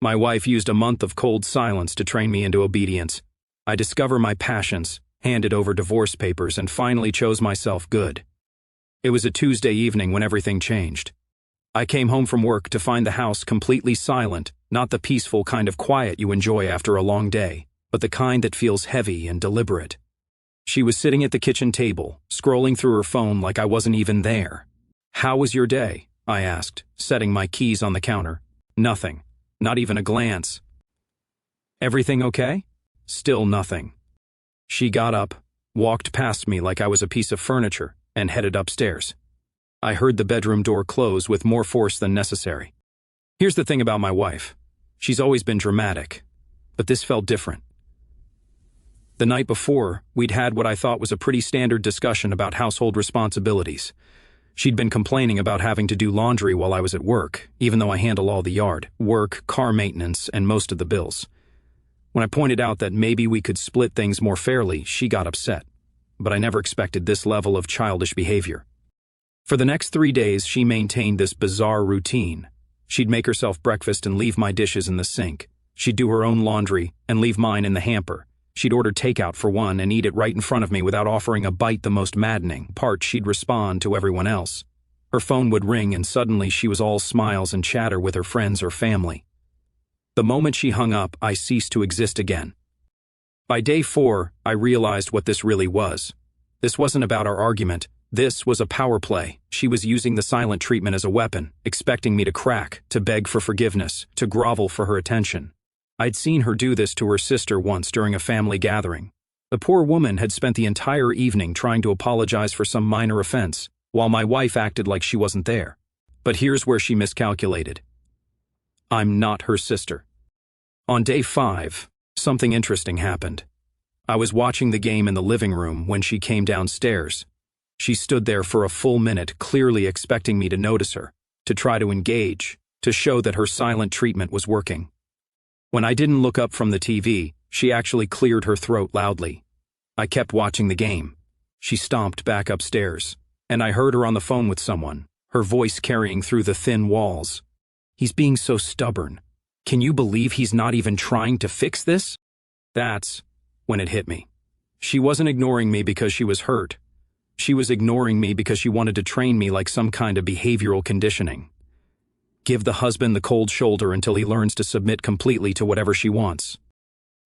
My wife used a month of cold silence to train me into obedience. I discovered my passions, handed over divorce papers, and finally chose myself good. It was a Tuesday evening when everything changed. I came home from work to find the house completely silent, not the peaceful kind of quiet you enjoy after a long day, but the kind that feels heavy and deliberate. She was sitting at the kitchen table, scrolling through her phone like I wasn't even there. "How was your day?" I asked, setting my keys on the counter. "Nothing. Not even a glance." "Everything okay?" Still nothing. She got up, walked past me like I was a piece of furniture, and headed upstairs. I heard the bedroom door close with more force than necessary. Here's the thing about my wife. She's always been dramatic, but this felt different. The night before, we'd had what I thought was a pretty standard discussion about household responsibilities. She'd been complaining about having to do laundry while I was at work, even though I handle all the yard, work, car maintenance, and most of the bills. When I pointed out that maybe we could split things more fairly, she got upset. But I never expected this level of childish behavior. For the next 3 days, she maintained this bizarre routine. She'd make herself breakfast and leave my dishes in the sink. She'd do her own laundry and leave mine in the hamper. She'd order takeout for one and eat it right in front of me without offering a bite. The most maddening part, she'd respond to everyone else. Her phone would ring and suddenly she was all smiles and chatter with her friends or family. The moment she hung up, I ceased to exist again. By day 4, I realized what this really was. This wasn't about our argument. This was a power play. She was using the silent treatment as a weapon, expecting me to crack, to beg for forgiveness, to grovel for her attention. I'd seen her do this to her sister once during a family gathering. The poor woman had spent the entire evening trying to apologize for some minor offense, while my wife acted like she wasn't there. But here's where she miscalculated. I'm not her sister. On day 5, something interesting happened. I was watching the game in the living room when she came downstairs. She stood there for a full minute, clearly expecting me to notice her, to try to engage, to show that her silent treatment was working. When I didn't look up from the TV, she actually cleared her throat loudly. I kept watching the game. She stomped back upstairs, and I heard her on the phone with someone, her voice carrying through the thin walls. "He's being so stubborn. Can you believe he's not even trying to fix this?" That's when it hit me. She wasn't ignoring me because she was hurt. She was ignoring me because she wanted to train me like some kind of behavioral conditioning. Give the husband the cold shoulder until he learns to submit completely to whatever she wants.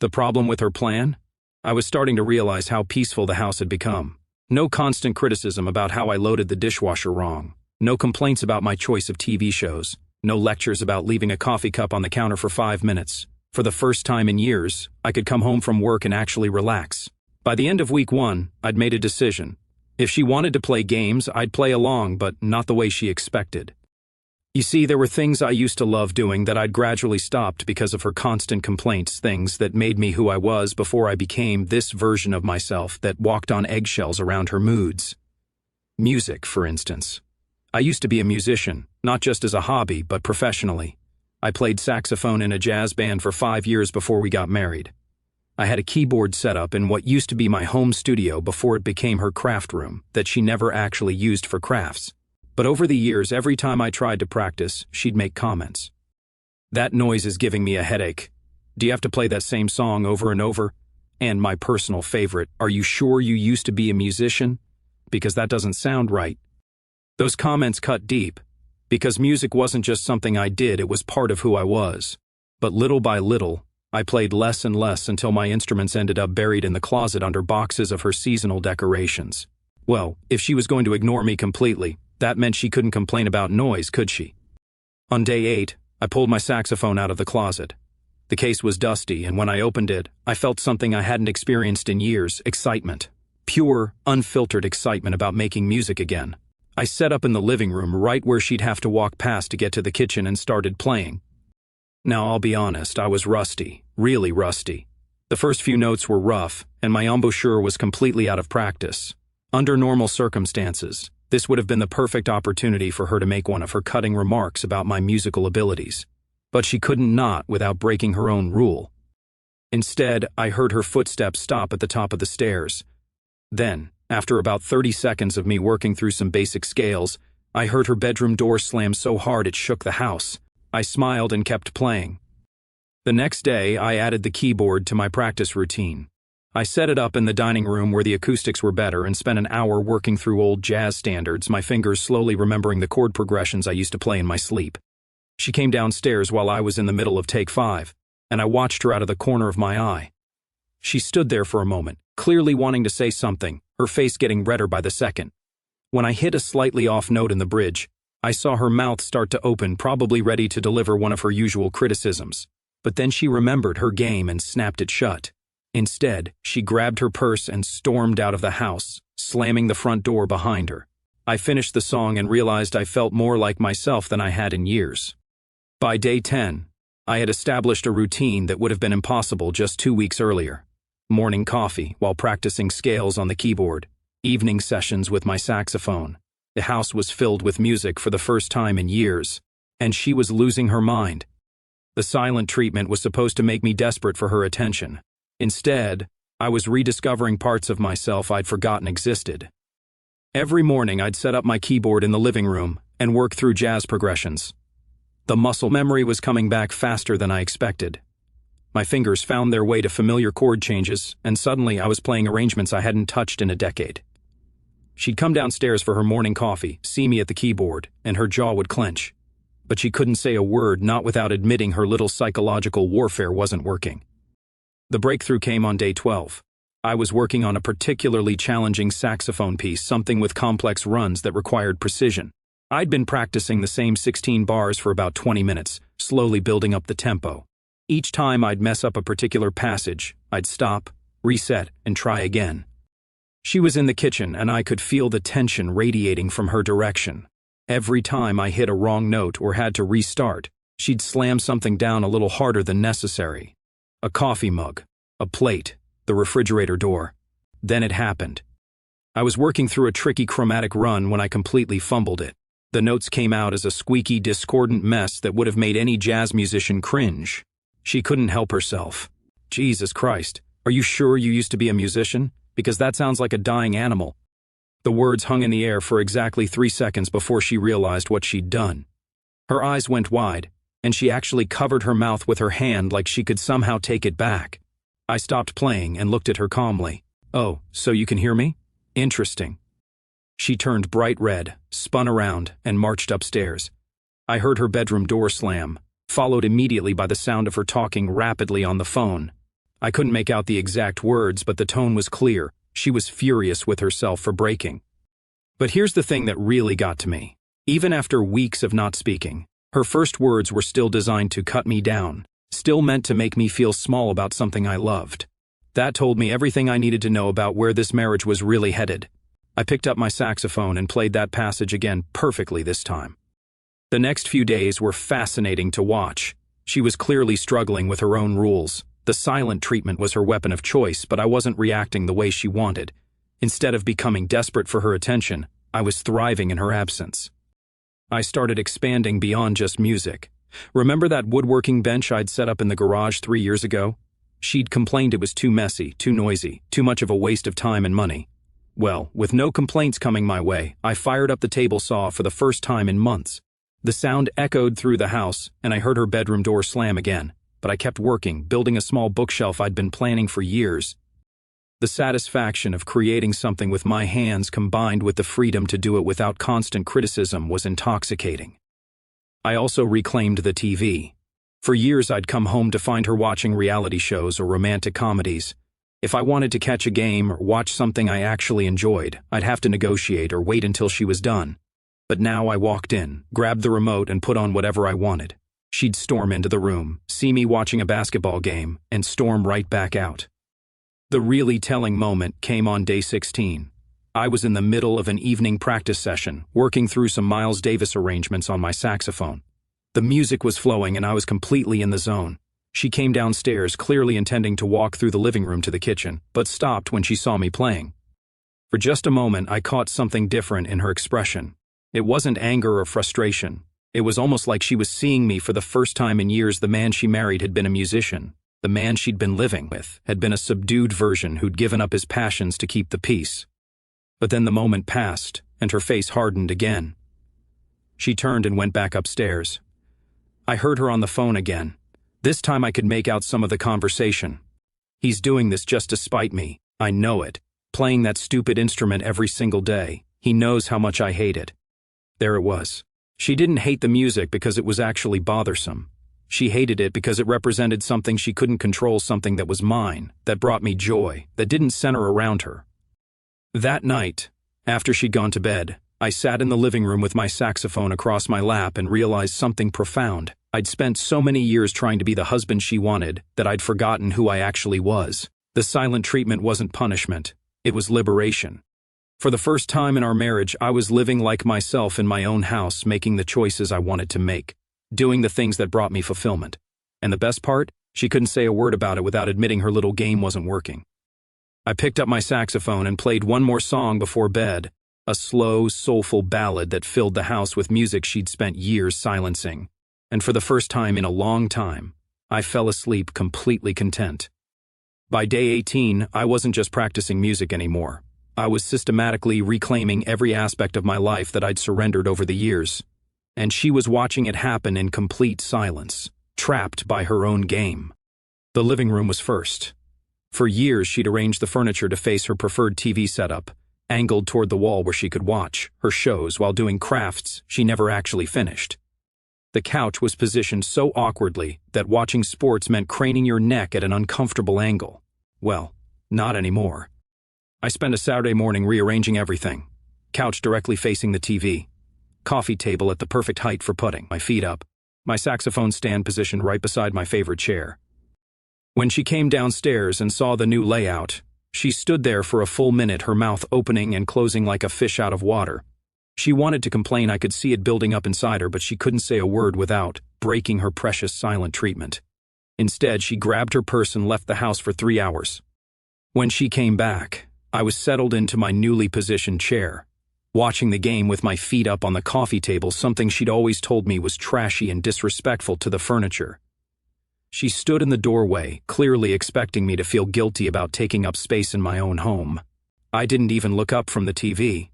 The problem with her plan? I was starting to realize how peaceful the house had become. No constant criticism about how I loaded the dishwasher wrong. No complaints about my choice of TV shows. No lectures about leaving a coffee cup on the counter for 5 minutes. For the first time in years, I could come home from work and actually relax. By the end of week 1, I'd made a decision. If she wanted to play games, I'd play along, but not the way she expected. You see, there were things I used to love doing that I'd gradually stopped because of her constant complaints, things that made me who I was before I became this version of myself that walked on eggshells around her moods. Music, for instance. I used to be a musician, not just as a hobby, but professionally. I played saxophone in a jazz band for 5 years before we got married. I had a keyboard set up in what used to be my home studio before it became her craft room that she never actually used for crafts. But over the years, every time I tried to practice, she'd make comments. "That noise is giving me a headache. Do you have to play that same song over and over?" And my personal favorite, "Are you sure you used to be a musician? Because that doesn't sound right." Those comments cut deep, because music wasn't just something I did, it was part of who I was. But little by little, I played less and less until my instruments ended up buried in the closet under boxes of her seasonal decorations. Well, if she was going to ignore me completely, that meant she couldn't complain about noise, could she? On day 8, I pulled my saxophone out of the closet. The case was dusty, and when I opened it, I felt something I hadn't experienced in years: excitement. Pure, unfiltered excitement about making music again. I set up in the living room right where she'd have to walk past to get to the kitchen and started playing. Now, I'll be honest, I was rusty, really rusty. The first few notes were rough, and my embouchure was completely out of practice. Under normal circumstances, this would have been the perfect opportunity for her to make one of her cutting remarks about my musical abilities. But she couldn't not without breaking her own rule. Instead, I heard her footsteps stop at the top of the stairs. Then, after about 30 seconds of me working through some basic scales, I heard her bedroom door slam so hard it shook the house. I smiled and kept playing. The next day, I added the keyboard to my practice routine. I set it up in the dining room where the acoustics were better and spent an hour working through old jazz standards, my fingers slowly remembering the chord progressions I used to play in my sleep. She came downstairs while I was in the middle of take 5, and I watched her out of the corner of my eye. She stood there for a moment, clearly wanting to say something, her face getting redder by the second. When I hit a slightly off note in the bridge, I saw her mouth start to open, probably ready to deliver one of her usual criticisms. But then she remembered her game and snapped it shut. Instead, she grabbed her purse and stormed out of the house, slamming the front door behind her. I finished the song and realized I felt more like myself than I had in years. By day 10, I had established a routine that would have been impossible just 2 weeks earlier. Morning coffee while practicing scales on the keyboard, evening sessions with my saxophone. The house was filled with music for the first time in years, and she was losing her mind. The silent treatment was supposed to make me desperate for her attention. Instead, I was rediscovering parts of myself I'd forgotten existed. Every morning I'd set up my keyboard in the living room and work through jazz progressions. The muscle memory was coming back faster than I expected. My fingers found their way to familiar chord changes, and suddenly I was playing arrangements I hadn't touched in a decade. She'd come downstairs for her morning coffee, see me at the keyboard, and her jaw would clench. But she couldn't say a word, not without admitting her little psychological warfare wasn't working. The breakthrough came on day 12. I was working on a particularly challenging saxophone piece, something with complex runs that required precision. I'd been practicing the same 16 bars for about 20 minutes, slowly building up the tempo. Each time I'd mess up a particular passage, I'd stop, reset, and try again. She was in the kitchen, and I could feel the tension radiating from her direction. Every time I hit a wrong note or had to restart, she'd slam something down a little harder than necessary. A coffee mug, a plate, the refrigerator door. Then it happened. I was working through a tricky chromatic run when I completely fumbled it. The notes came out as a squeaky, discordant mess that would have made any jazz musician cringe. She couldn't help herself. Jesus Christ, are you sure you used to be a musician? Because that sounds like a dying animal. The words hung in the air for exactly 3 seconds before she realized what she'd done. Her eyes went wide, and she actually covered her mouth with her hand like she could somehow take it back. I stopped playing and looked at her calmly. "Oh, so you can hear me? Interesting." She turned bright red, spun around, and marched upstairs. I heard her bedroom door slam, followed immediately by the sound of her talking rapidly on the phone. I couldn't make out the exact words, but the tone was clear. She was furious with herself for breaking. But here's the thing that really got to me. Even after weeks of not speaking, her first words were still designed to cut me down, still meant to make me feel small about something I loved. That told me everything I needed to know about where this marriage was really headed. I picked up my saxophone and played that passage again perfectly this time. The next few days were fascinating to watch. She was clearly struggling with her own rules. The silent treatment was her weapon of choice, but I wasn't reacting the way she wanted. Instead of becoming desperate for her attention, I was thriving in her absence. I started expanding beyond just music. Remember that woodworking bench I'd set up in the garage 3 years ago? She'd complained it was too messy, too noisy, too much of a waste of time and money. Well, with no complaints coming my way, I fired up the table saw for the first time in months. The sound echoed through the house, and I heard her bedroom door slam again. But I kept working, building a small bookshelf I'd been planning for years. The satisfaction of creating something with my hands combined with the freedom to do it without constant criticism was intoxicating. I also reclaimed the TV. For years I'd come home to find her watching reality shows or romantic comedies. If I wanted to catch a game or watch something I actually enjoyed, I'd have to negotiate or wait until she was done. But now I walked in, grabbed the remote, and put on whatever I wanted. She'd storm into the room, see me watching a basketball game, and storm right back out. The really telling moment came on day 16. I was in the middle of an evening practice session, working through some Miles Davis arrangements on my saxophone. The music was flowing and I was completely in the zone. She came downstairs, clearly intending to walk through the living room to the kitchen, but stopped when she saw me playing. For just a moment, I caught something different in her expression. It wasn't anger or frustration. It was almost like she was seeing me for the first time in years. The man she married had been a musician. The man she'd been living with had been a subdued version who'd given up his passions to keep the peace. But then the moment passed, and her face hardened again. She turned and went back upstairs. I heard her on the phone again. This time I could make out some of the conversation. He's doing this just to spite me. I know it. Playing that stupid instrument every single day. He knows how much I hate it. There it was. She didn't hate the music because it was actually bothersome. She hated it because it represented something she couldn't control, something that was mine, that brought me joy, that didn't center around her. That night, after she'd gone to bed, I sat in the living room with my saxophone across my lap and realized something profound. I'd spent so many years trying to be the husband she wanted that I'd forgotten who I actually was. The silent treatment wasn't punishment. It was liberation. For the first time in our marriage, I was living like myself in my own house, making the choices I wanted to make, doing the things that brought me fulfillment. And the best part? She couldn't say a word about it without admitting her little game wasn't working. I picked up my saxophone and played one more song before bed, a slow, soulful ballad that filled the house with music she'd spent years silencing. And for the first time in a long time, I fell asleep completely content. By day 18, I wasn't just practicing music anymore. I was systematically reclaiming every aspect of my life that I'd surrendered over the years. And she was watching it happen in complete silence, trapped by her own game. The living room was first. For years, she'd arranged the furniture to face her preferred TV setup, angled toward the wall where she could watch her shows while doing crafts she never actually finished. The couch was positioned so awkwardly that watching sports meant craning your neck at an uncomfortable angle. Well, not anymore. I spent a Saturday morning rearranging everything. Couch directly facing the TV. Coffee table at the perfect height for putting my feet up. My saxophone stand positioned right beside my favorite chair. When she came downstairs and saw the new layout, she stood there for a full minute, her mouth opening and closing like a fish out of water. She wanted to complain, I could see it building up inside her, but she couldn't say a word without breaking her precious silent treatment. Instead, she grabbed her purse and left the house for 3 hours. When she came back, I was settled into my newly positioned chair, watching the game with my feet up on the coffee table, something she'd always told me was trashy and disrespectful to the furniture. She stood in the doorway, clearly expecting me to feel guilty about taking up space in my own home. I didn't even look up from the TV.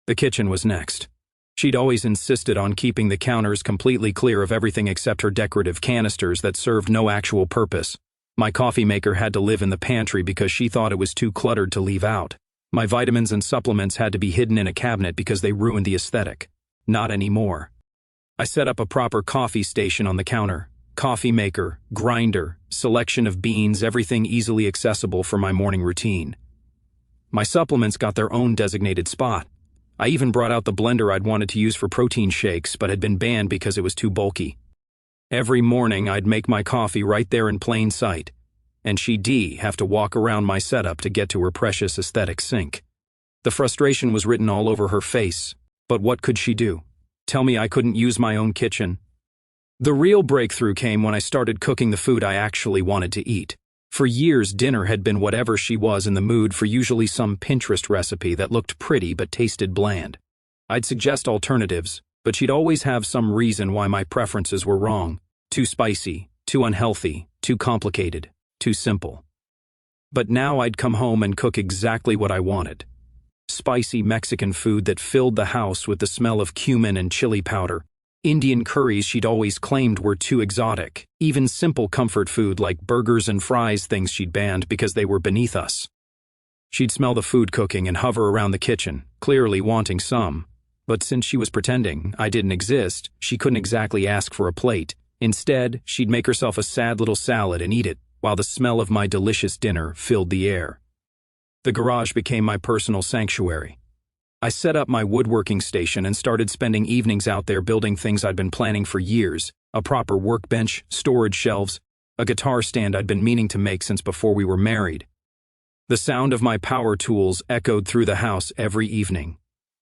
The kitchen was next. She'd always insisted on keeping the counters completely clear of everything except her decorative canisters that served no actual purpose. My coffee maker had to live in the pantry because she thought it was too cluttered to leave out. My vitamins and supplements had to be hidden in a cabinet because they ruined the aesthetic. Not anymore. I set up a proper coffee station on the counter. Coffee maker, grinder, selection of beans, everything easily accessible for my morning routine. My supplements got their own designated spot. I even brought out the blender I'd wanted to use for protein shakes but had been banned because it was too bulky. Every morning I'd make my coffee right there in plain sight, and she'd have to walk around my setup to get to her precious aesthetic sink. The frustration was written all over her face, but what could she do? Tell me I couldn't use my own kitchen? The real breakthrough came when I started cooking the food I actually wanted to eat. For years, dinner had been whatever she was in the mood for, usually some Pinterest recipe that looked pretty but tasted bland. I'd suggest alternatives, but she'd always have some reason why my preferences were wrong. Too spicy, too unhealthy, too complicated, too simple. But now I'd come home and cook exactly what I wanted. Spicy Mexican food that filled the house with the smell of cumin and chili powder. Indian curries she'd always claimed were too exotic. Even simple comfort food like burgers and fries, things she'd banned because they were beneath us. She'd smell the food cooking and hover around the kitchen, clearly wanting some. But since she was pretending I didn't exist, she couldn't exactly ask for a plate. Instead, she'd make herself a sad little salad and eat it, while the smell of my delicious dinner filled the air. The garage became my personal sanctuary. I set up my woodworking station and started spending evenings out there building things I'd been planning for years. A proper workbench, storage shelves, a guitar stand I'd been meaning to make since before we were married. The sound of my power tools echoed through the house every evening,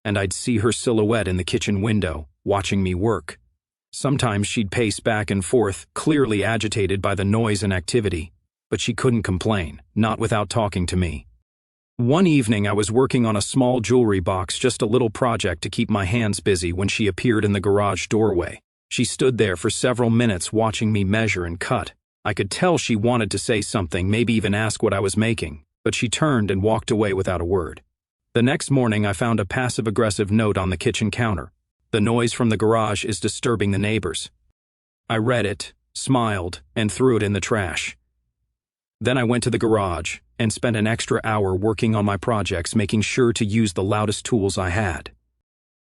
and I'd see her silhouette in the kitchen window, watching me work. Sometimes she'd pace back and forth, clearly agitated by the noise and activity, but she couldn't complain, not without talking to me. One evening I was working on a small jewelry box, just a little project to keep my hands busy, when she appeared in the garage doorway. She stood there for several minutes watching me measure and cut. I could tell she wanted to say something, maybe even ask what I was making, but she turned and walked away without a word. The next morning I found a passive-aggressive note on the kitchen counter. "The noise from the garage is disturbing the neighbors." I read it, smiled, and threw it in the trash. Then I went to the garage and spent an extra hour working on my projects, making sure to use the loudest tools I had.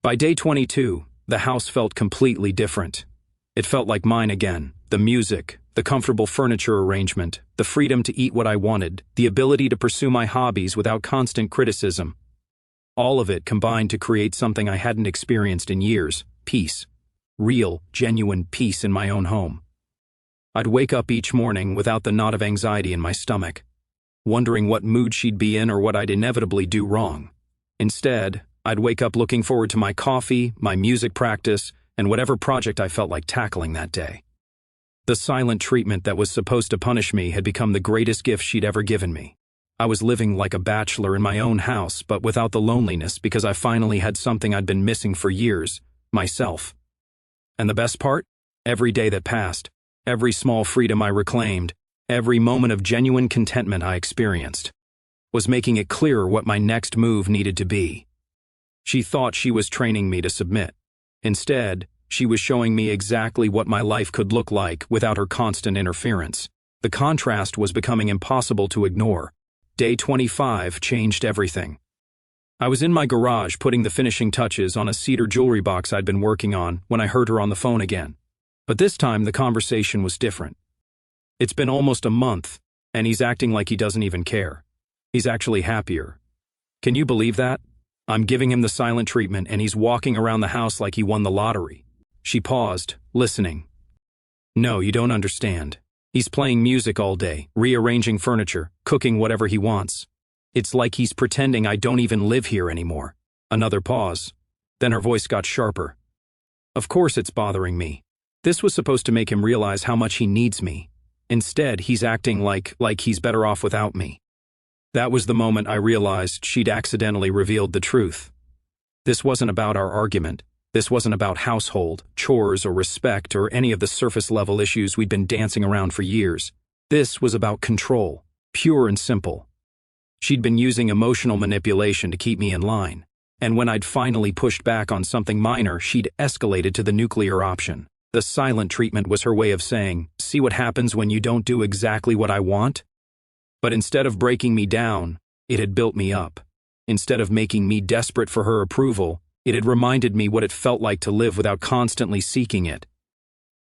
By day 22, the house felt completely different. It felt like mine again. The music, the comfortable furniture arrangement, the freedom to eat what I wanted, the ability to pursue my hobbies without constant criticism. All of it combined to create something I hadn't experienced in years: peace. Real, genuine peace in my own home. I'd wake up each morning without the knot of anxiety in my stomach, wondering what mood she'd be in or what I'd inevitably do wrong. Instead, I'd wake up looking forward to my coffee, my music practice, and whatever project I felt like tackling that day. The silent treatment that was supposed to punish me had become the greatest gift she'd ever given me. I was living like a bachelor in my own house, but without the loneliness, because I finally had something I'd been missing for years: myself. And the best part? Every day that passed, every small freedom I reclaimed, every moment of genuine contentment I experienced, was making it clearer what my next move needed to be. She thought she was training me to submit. Instead, she was showing me exactly what my life could look like without her constant interference. The contrast was becoming impossible to ignore. Day 25 changed everything. I was in my garage putting the finishing touches on a cedar jewelry box I'd been working on when I heard her on the phone again. But this time the conversation was different. It's been almost a month, and he's acting like he doesn't even care. He's actually happier. Can you believe that? I'm giving him the silent treatment, and he's walking around the house like he won the lottery. She paused, listening. No, you don't understand. He's playing music all day, rearranging furniture, cooking whatever he wants. It's like he's pretending I don't even live here anymore. Another pause. Then her voice got sharper. Of course it's bothering me. This was supposed to make him realize how much he needs me. Instead, he's acting like he's better off without me. That was the moment I realized she'd accidentally revealed the truth. This wasn't about our argument. This wasn't about household, chores, or respect, or any of the surface-level issues we'd been dancing around for years. This was about control, pure and simple. She'd been using emotional manipulation to keep me in line, and when I'd finally pushed back on something minor, she'd escalated to the nuclear option. The silent treatment was her way of saying, "See what happens when you don't do exactly what I want?" But instead of breaking me down, it had built me up. Instead of making me desperate for her approval, it had reminded me what it felt like to live without constantly seeking it.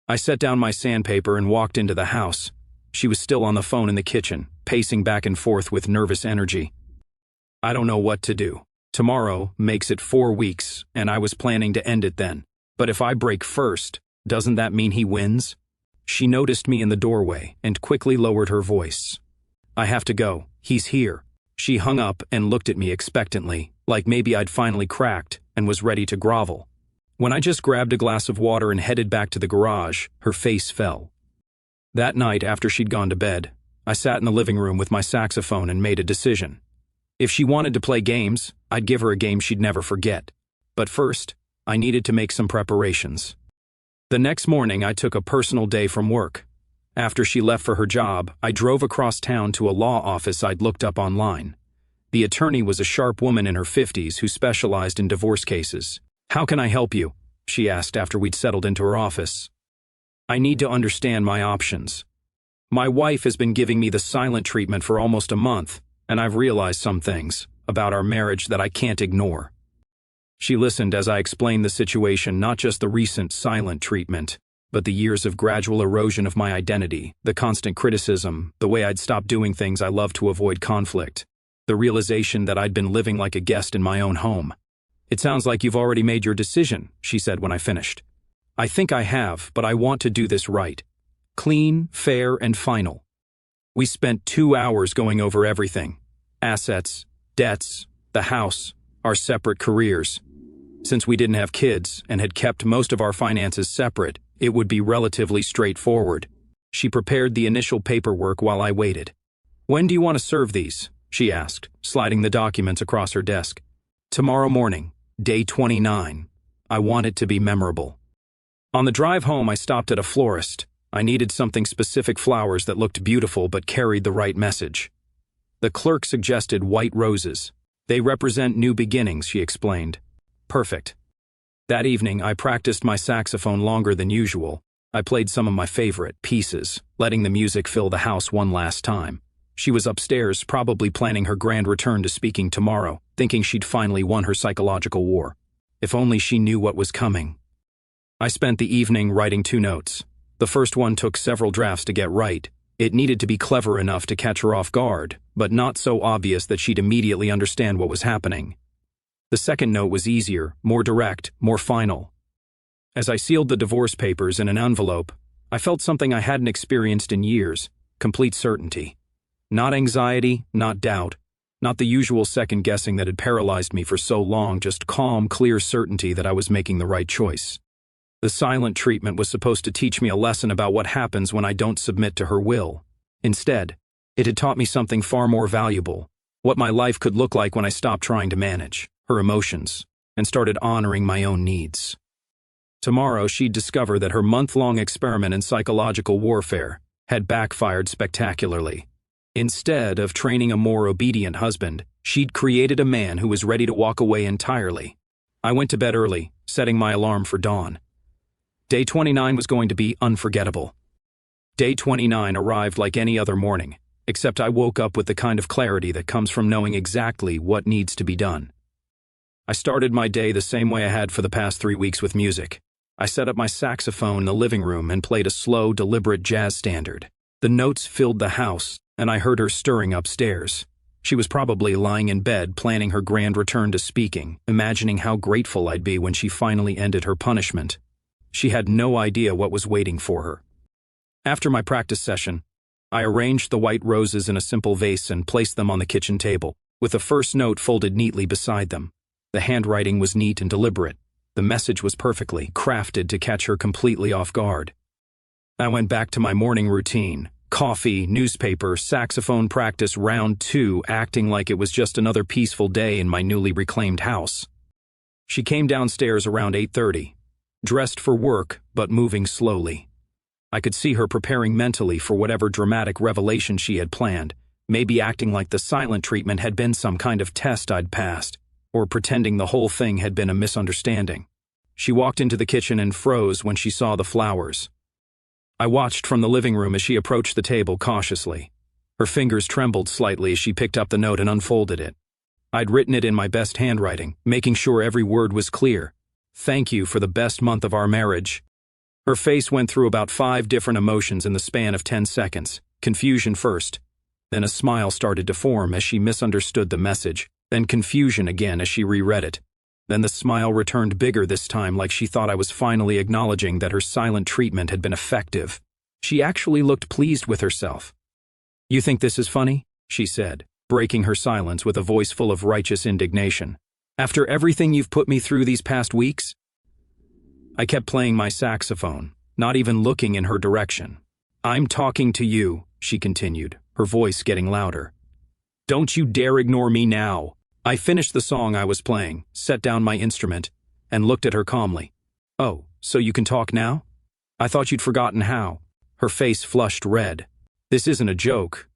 I set down my sandpaper and walked into the house. She was still on the phone in the kitchen, pacing back and forth with nervous energy. I don't know what to do. Tomorrow makes it 4 weeks, and I was planning to end it then. But if I break first, doesn't that mean he wins? She noticed me in the doorway and quickly lowered her voice. I have to go. He's here. She hung up and looked at me expectantly, like maybe I'd finally cracked and was ready to grovel. When I just grabbed a glass of water and headed back to the garage, her face fell. That night, after she'd gone to bed, I sat in the living room with my saxophone and made a decision. If she wanted to play games, I'd give her a game she'd never forget. But first, I needed to make some preparations. The next morning, I took a personal day from work. After she left for her job, I drove across town to a law office I'd looked up online. The attorney was a sharp woman in her 50s who specialized in divorce cases. "How can I help you?" she asked after we'd settled into her office. "I need to understand my options. My wife has been giving me the silent treatment for almost a month, and I've realized some things about our marriage that I can't ignore." She listened as I explained the situation, not just the recent silent treatment, but the years of gradual erosion of my identity, the constant criticism, the way I'd stopped doing things I love to avoid conflict, the realization that I'd been living like a guest in my own home. "It sounds like you've already made your decision," she said when I finished. "I think I have, but I want to do this right. Clean, fair, and final." We spent 2 hours going over everything: assets, debts, the house, our separate careers. Since we didn't have kids and had kept most of our finances separate, it would be relatively straightforward. She prepared the initial paperwork while I waited. "When do you want to serve these?" she asked, sliding the documents across her desk. "Tomorrow morning, day 29. I want it to be memorable." On the drive home, I stopped at a florist. I needed something specific: flowers that looked beautiful but carried the right message. The clerk suggested white roses. "They represent new beginnings," she explained. "Perfect." That evening, I practiced my saxophone longer than usual. I played some of my favorite pieces, letting the music fill the house one last time. She was upstairs, probably planning her grand return to speaking tomorrow, thinking she'd finally won her psychological war. If only she knew what was coming. I spent the evening writing 2 notes. The first one took several drafts to get right. It needed to be clever enough to catch her off guard, but not so obvious that she'd immediately understand what was happening. The second note was easier, more direct, more final. As I sealed the divorce papers in an envelope, I felt something I hadn't experienced in years: complete certainty. Not anxiety, not doubt, not the usual second-guessing that had paralyzed me for so long, just calm, clear certainty that I was making the right choice. The silent treatment was supposed to teach me a lesson about what happens when I don't submit to her will. Instead, it had taught me something far more valuable: what my life could look like when I stopped trying to manage her emotions and started honoring my own needs. Tomorrow, she'd discover that her month-long experiment in psychological warfare had backfired spectacularly. Instead of training a more obedient husband, she'd created a man who was ready to walk away entirely. I went to bed early, setting my alarm for dawn. Day 29 was going to be unforgettable. Day 29 arrived like any other morning, except I woke up with the kind of clarity that comes from knowing exactly what needs to be done. I started my day the same way I had for the past 3 weeks, with music. I set up my saxophone in the living room and played a slow, deliberate jazz standard. The notes filled the house, and I heard her stirring upstairs. She was probably lying in bed planning her grand return to speaking, imagining how grateful I'd be when she finally ended her punishment. She had no idea what was waiting for her. After my practice session, I arranged the white roses in a simple vase and placed them on the kitchen table, with the first note folded neatly beside them. The handwriting was neat and deliberate. The message was perfectly crafted to catch her completely off guard. I went back to my morning routine: coffee, newspaper, saxophone practice, round 2, acting like it was just another peaceful day in my newly reclaimed house. She came downstairs around 8:30, dressed for work but moving slowly. I could see her preparing mentally for whatever dramatic revelation she had planned, maybe acting like the silent treatment had been some kind of test I'd passed, or pretending the whole thing had been a misunderstanding. She walked into the kitchen and froze when she saw the flowers. I watched from the living room as she approached the table cautiously. Her fingers trembled slightly as she picked up the note and unfolded it. I'd written it in my best handwriting, making sure every word was clear. "Thank you for the best month of our marriage." Her face went through about 5 different emotions in the span of 10 seconds. Confusion first. Then a smile started to form as she misunderstood the message. Then confusion again as she reread it. Then the smile returned bigger this time, like she thought I was finally acknowledging that her silent treatment had been effective. She actually looked pleased with herself. "You think this is funny?" she said, breaking her silence with a voice full of righteous indignation. "After everything you've put me through these past weeks?" I kept playing my saxophone, not even looking in her direction. "I'm talking to you," she continued, her voice getting louder. "Don't you dare ignore me now." I finished the song I was playing, set down my instrument, and looked at her calmly. "Oh, so you can talk now? I thought you'd forgotten how." Her face flushed red. "This isn't a joke.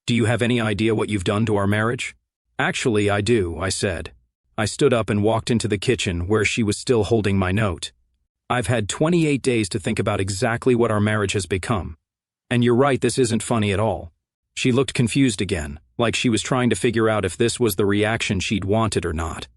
Do you have any idea what you've done to our marriage?" "Actually, I do," I said. I stood up and walked into the kitchen where she was still holding my note. "I've had 28 days to think about exactly what our marriage has become. And you're right, this isn't funny at all." She looked confused again, like she was trying to figure out if this was the reaction she'd wanted or not.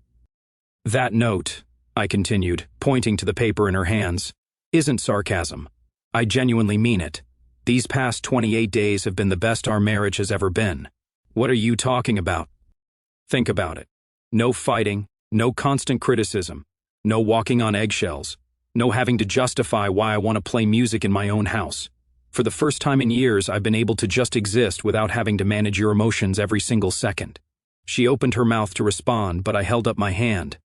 "That note," I continued, pointing to the paper in her hands, "isn't sarcasm. I genuinely mean it. These past 28 days have been the best our marriage has ever been." "What are you talking about?" "Think about it. No fighting, no constant criticism, no walking on eggshells, no having to justify why I want to play music in my own house. For the first time in years, I've been able to just exist without having to manage your emotions every single second." She opened her mouth to respond, but I held up my hand.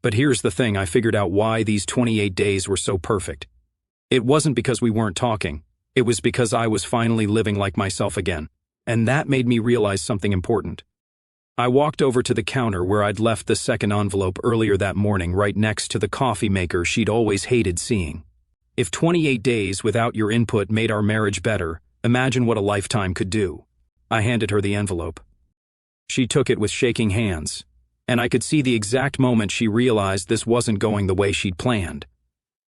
"But here's the thing, I figured out why these 28 days were so perfect. It wasn't because we weren't talking. It was because I was finally living like myself again. And that made me realize something important." I walked over to the counter where I'd left the second envelope earlier that morning, right next to the coffee maker she'd always hated seeing. "If 28 days without your input made our marriage better, imagine what a lifetime could do." I handed her the envelope. She took it with shaking hands, and I could see the exact moment she realized this wasn't going the way she'd planned.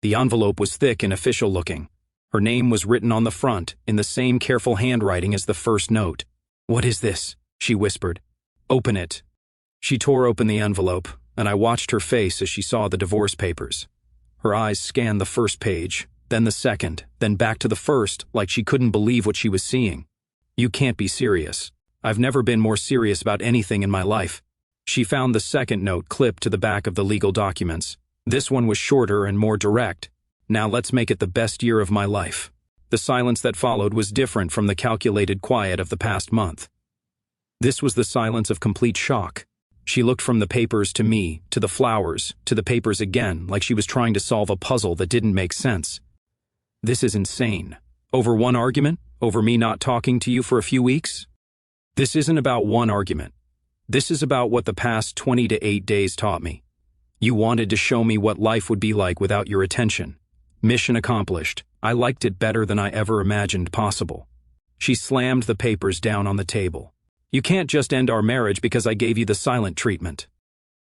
The envelope was thick and official looking, Her name was written on the front, in the same careful handwriting as the first note. "What is this?" she whispered. "Open it." She tore open the envelope, and I watched her face as she saw the divorce papers. Her eyes scanned the first page, then the second, then back to the first, like she couldn't believe what she was seeing. "You can't be serious. I've never been more serious about anything in my life." She found the second note clipped to the back of the legal documents. This one was shorter and more direct. "Now let's make it the best year of my life." The silence that followed was different from the calculated quiet of the past month. This was the silence of complete shock. She looked from the papers to me, to the flowers, to the papers again, like she was trying to solve a puzzle that didn't make sense. "This is insane. Over one argument? Over me not talking to you for a few weeks?" "This isn't about one argument. This is about what the past 28 days taught me. You wanted to show me what life would be like without your attention. Mission accomplished. I liked it better than I ever imagined possible." She slammed the papers down on the table. "You can't just end our marriage because I gave you the silent treatment."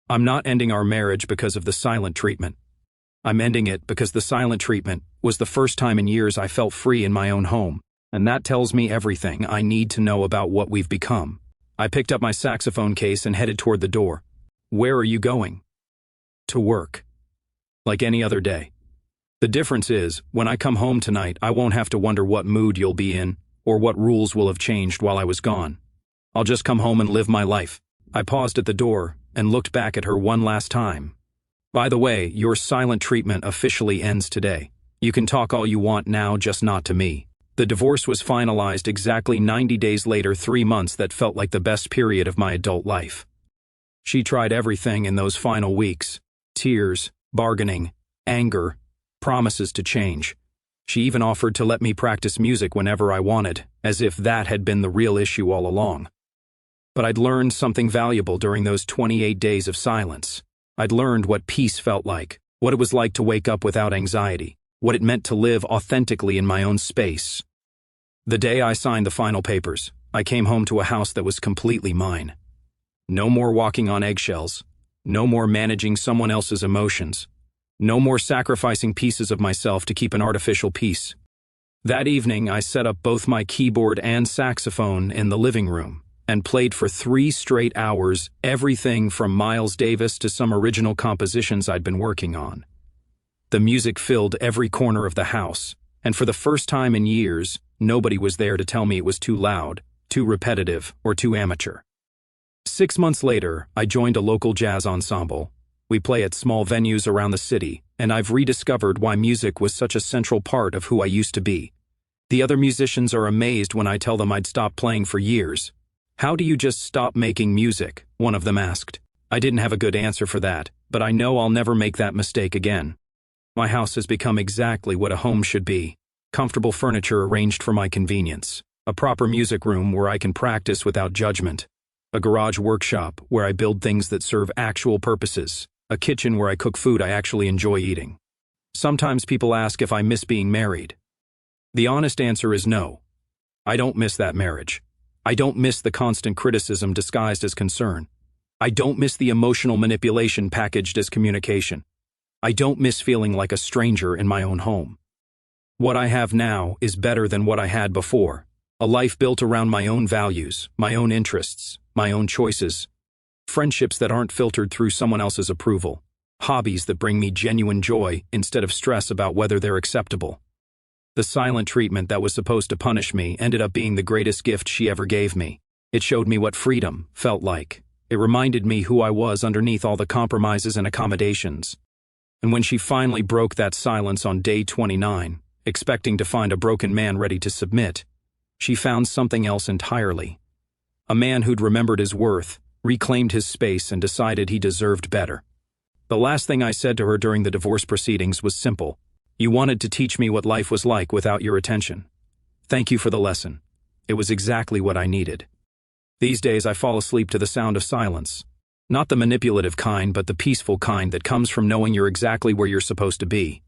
"I'm not ending our marriage because of the silent treatment. I'm ending it because the silent treatment was the first time in years I felt free in my own home, and that tells me everything I need to know about what we've become." I picked up my saxophone case and headed toward the door. "Where are you going?" "To work. Like any other day. The difference is, when I come home tonight, I won't have to wonder what mood you'll be in, or what rules will have changed while I was gone. I'll just come home and live my life." I paused at the door and looked back at her one last time. "By the way, your silent treatment officially ends today. You can talk all you want now, just not to me." The divorce was finalized exactly 90 days later, 3 months that felt like the best period of my adult life. She tried everything in those final weeks. Tears, bargaining, anger, promises to change. She even offered to let me practice music whenever I wanted, as if that had been the real issue all along. But I'd learned something valuable during those 28 days of silence. I'd learned what peace felt like, what it was like to wake up without anxiety, what it meant to live authentically in my own space. The day I signed the final papers, I came home to a house that was completely mine. No more walking on eggshells. No more managing someone else's emotions. No more sacrificing pieces of myself to keep an artificial peace. That evening, I set up both my keyboard and saxophone in the living room and played for 3 straight hours, everything from Miles Davis to some original compositions I'd been working on. The music filled every corner of the house, and for the first time in years, nobody was there to tell me it was too loud, too repetitive, or too amateur. 6 months later, I joined a local jazz ensemble. We play at small venues around the city, and I've rediscovered why music was such a central part of who I used to be. The other musicians are amazed when I tell them I'd stopped playing for years. "How do you just stop making music?" one of them asked. I didn't have a good answer for that, but I know I'll never make that mistake again. My house has become exactly what a home should be. Comfortable furniture arranged for my convenience. A proper music room where I can practice without judgment. A garage workshop where I build things that serve actual purposes. A kitchen where I cook food I actually enjoy eating. Sometimes people ask if I miss being married. The honest answer is no. I don't miss that marriage. I don't miss the constant criticism disguised as concern. I don't miss the emotional manipulation packaged as communication. I don't miss feeling like a stranger in my own home. What I have now is better than what I had before. A life built around my own values, my own interests, my own choices. Friendships that aren't filtered through someone else's approval. Hobbies that bring me genuine joy instead of stress about whether they're acceptable. The silent treatment that was supposed to punish me ended up being the greatest gift she ever gave me. It showed me what freedom felt like. It reminded me who I was underneath all the compromises and accommodations. And when she finally broke that silence on day 29, expecting to find a broken man ready to submit, she found something else entirely. A man who'd remembered his worth, reclaimed his space, and decided he deserved better. The last thing I said to her during the divorce proceedings was simple. "You wanted to teach me what life was like without your attention. Thank you for the lesson. It was exactly what I needed." These days I fall asleep to the sound of silence. Not the manipulative kind, but the peaceful kind that comes from knowing you're exactly where you're supposed to be.